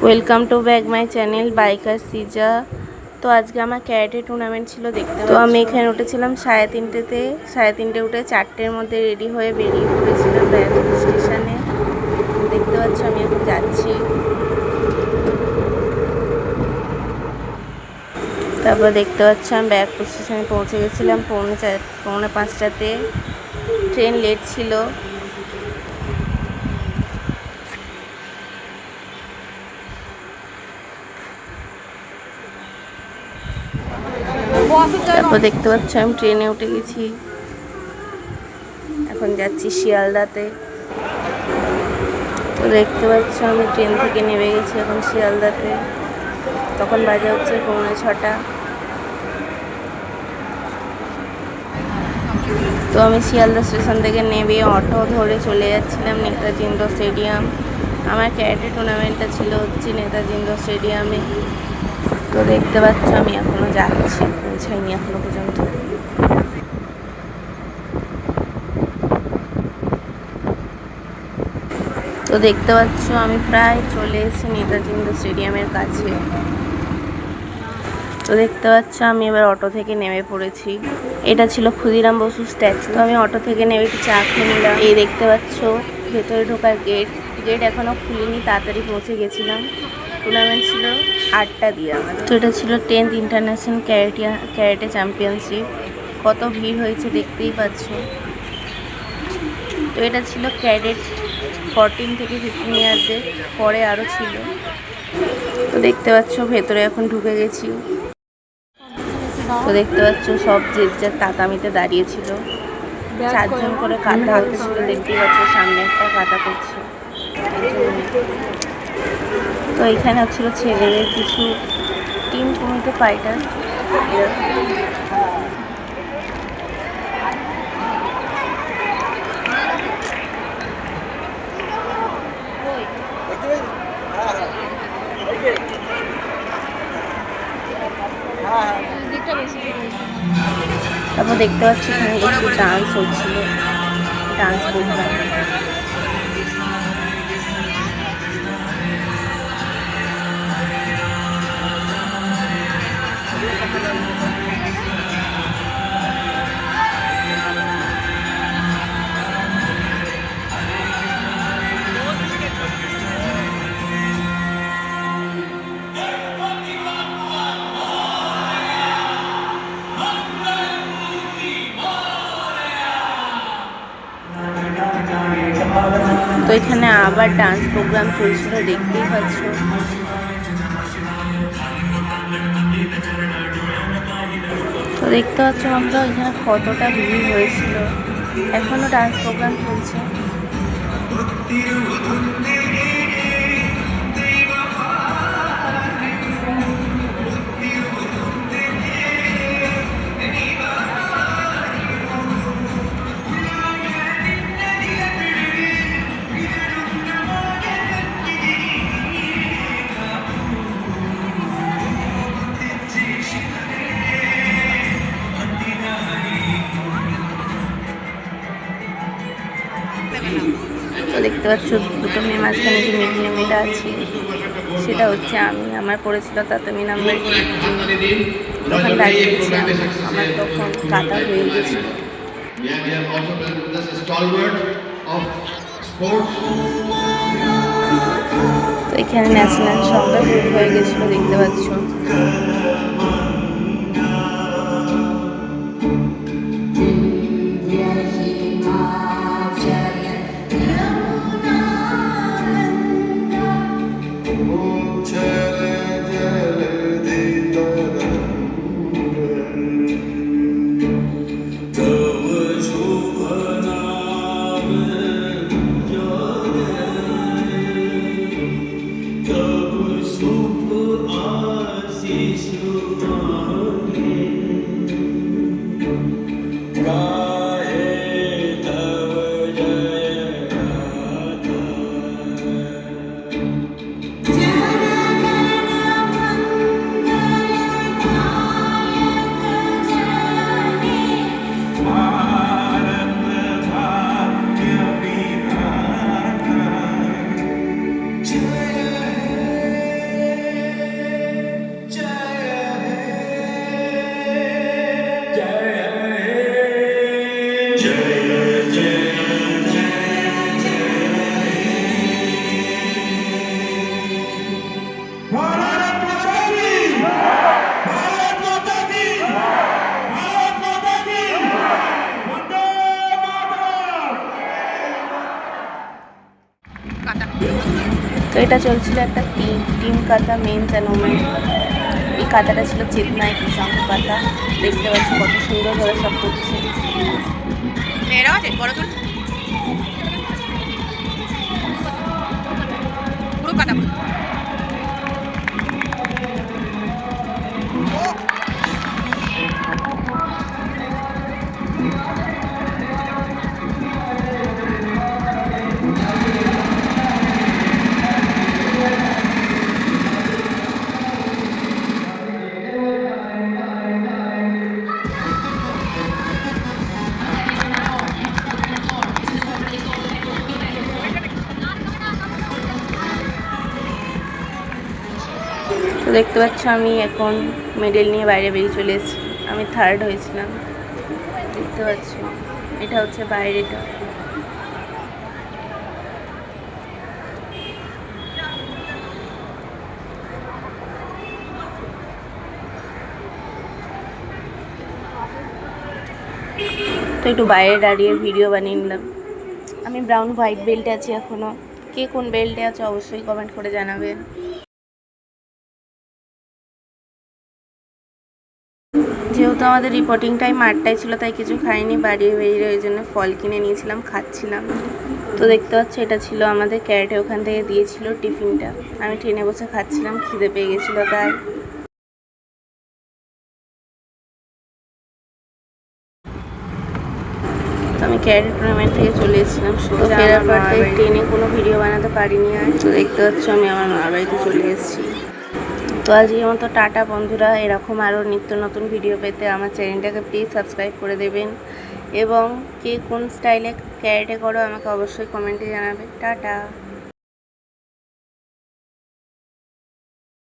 Welcome to back my channel biker সিজা। তো আজকে আমার ক্যারাটে টুর্নামেন্ট ছিল দেখতে। তো আমি এখানে উঠেছিলাম 3:30তে। 3:30 উঠে 4টের মধ্যে রেডি হয়ে বেরিয়ে পড়েছিলাম ব্যারাকপুর স্টেশনে। দেখতে পাচ্ছ আমি এখন যাচ্ছি। তারপর দেখতে পাচ্ছ আমি ব্যারাকপুর স্টেশনে পৌঁছে গেছিলাম 4:45টাতে। ট্রেন লেট ছিল। তারপর দেখতে পাচ্ছ আমি ট্রেনে উঠে গেছি। এখন যাচ্ছি শিয়ালদাতে। তো দেখতে পাচ্ছ আমি ট্রেন থেকে নেমে গেছি এখন শিয়ালদাতে। তখন বাজে হচ্ছে 6:45। তো আমি শিয়ালদা স্টেশন থেকে নেমে অটো ধরে চলে যাচ্ছিলাম নেতাজি ইন্ডোর স্টেডিয়াম। আমার ক্যারাটে টুর্নামেন্টটা ছিল হচ্ছে নেতাজি ইন্ডোর স্টেডিয়ামে। তো দেখতে পাচ্ছ আমি এখনও যাচ্ছি, পৌঁছাইনি এখনো পর্যন্ত। তো দেখতে পাচ্ছ আমি প্রায় চলে এসেছি নেতাজি ইন্ডোর স্টেডিয়ামের কাছে। তো দেখতে পাচ্ছ আমি এবার অটো থেকে নেমে পড়েছি। এটা ছিল ক্ষুদিরাম বসু স্ট্যাচু। তো আমি অটো থেকে নেমে একটু চা খেয়ে নিলাম। এই দেখতে পাচ্ছ ভেতরে ঢোকার গেট এখনও খুলিনি, তাড়াতাড়ি পৌঁছে গেছিলাম। টুর্নামেন্ট ছিল 8টা দিয়ে আমাদের। তো এটা ছিল 10th ইন্টারন্যাশনাল ক্যারাটে চ্যাম্পিয়নশিপ। কত ভিড় হয়েছে দেখতেই পাচ্ছ। তো এটা ছিল ক্যাডেট 14 থেকে 15 ইয়ারদের, পরে আরও ছিল। তো দেখতে পাচ্ছ ভেতরে এখন ঢুকে গেছি। তো দেখতে পাচ্ছ সব যে যার তাতামিতে দাঁড়িয়েছিল। 4জন করে কাটা হচ্ছিল, দেখতেই পাচ্ছ সামনে একটা কাটা করছে। তো এখানে হচ্ছিল ছেলেদের কিছু টিম কুমিতে ফাইটার। তারপর দেখতে পাচ্ছি এখানে কিছু ডান্স হচ্ছিল, ডান্স প্রোগ্রাম। তো এখানে আবার ডান্স প্রোগ্রাম চলছিল, দেখতেই পাচ্ছ। তো দেখতে পাচ্ছ আমরা এখানে কতটা ভিড় হয়েছিল। এখনো ডান্স প্রোগ্রাম চলছে। তো দেখতে পাচ্ছ দুটো মেয়ে মাঝখানে যে মিডিলে মেয়েটা আছে সেটা হচ্ছে আমি। আমার পড়েছিল তাতামি নাম্বার 18। তখন দাঁড়িয়ে গেছি আমার তখন কাটা হয়ে গেছিল। তো এখানে ন্যাশনাল সংটা শুরু হয়ে গেছিলো, দেখতে পাচ্ছ। এটা চলছিল একটা team kata men's and women. এই কাতাটা ছিল চেতনা এক্সাম্পল কাতা। দেখতে পাচ্ছি কত সুন্দরভাবে সব করছে। মেয়েরাও আছে বড় পুরো কাটা তো দেখতে পাচ্ছ আমি এখন মেডেল নিয়ে বাইরে বেরিয়ে চলে এসেছি। আমি 3rd হয়েছিলাম। দেখতে পাচ্ছ এটা হচ্ছে বাইরেটা। তো একটু বাইরে দাঁড়িয়ে ভিডিও বানিয়ে নিলাম। আমি ব্রাউন হোয়াইট বেল্টে আছি এখনও। কে কোন বেল্টে আছে অবশ্যই কমেন্ট করে জানাবেন। যেহেতু আমাদের রিপোর্টিং টাইম 8টায় ছিল, তাই কিছু খাইনি, বাড়ি বেরিয়ে ওই জন্য ফল কিনে নিয়েছিলাম, খাচ্ছিলাম। তো দেখতে পাচ্ছ এটা ছিল আমাদের ক্যারেটে, ওখান থেকে দিয়েছিল টিফিনটা। আমি ট্রেনে বসে খাচ্ছিলাম, খিদে পেয়ে গেছিলো তাই। তো আমি ক্যারেট টুর্নামেন্ট থেকে চলে এসেছিলাম। তো ফেরার পর ট্রেনে কোনো ভিডিও বানাতে পারিনি আর। তো দেখতে পাচ্ছ আমি আমার মামার বাড়িতে চলে এসেছি। তো আজকের মতো টাটা বন্ধুরা। এরকম আরও নিত্য নতুন ভিডিও পেতে আমার চ্যানেলটাকে প্লিজ সাবস্ক্রাইব করে দেবেন, এবং কে কোন স্টাইলে ক্যারেটে করো আমাকে অবশ্যই কমেন্টে জানাবে। টাটা।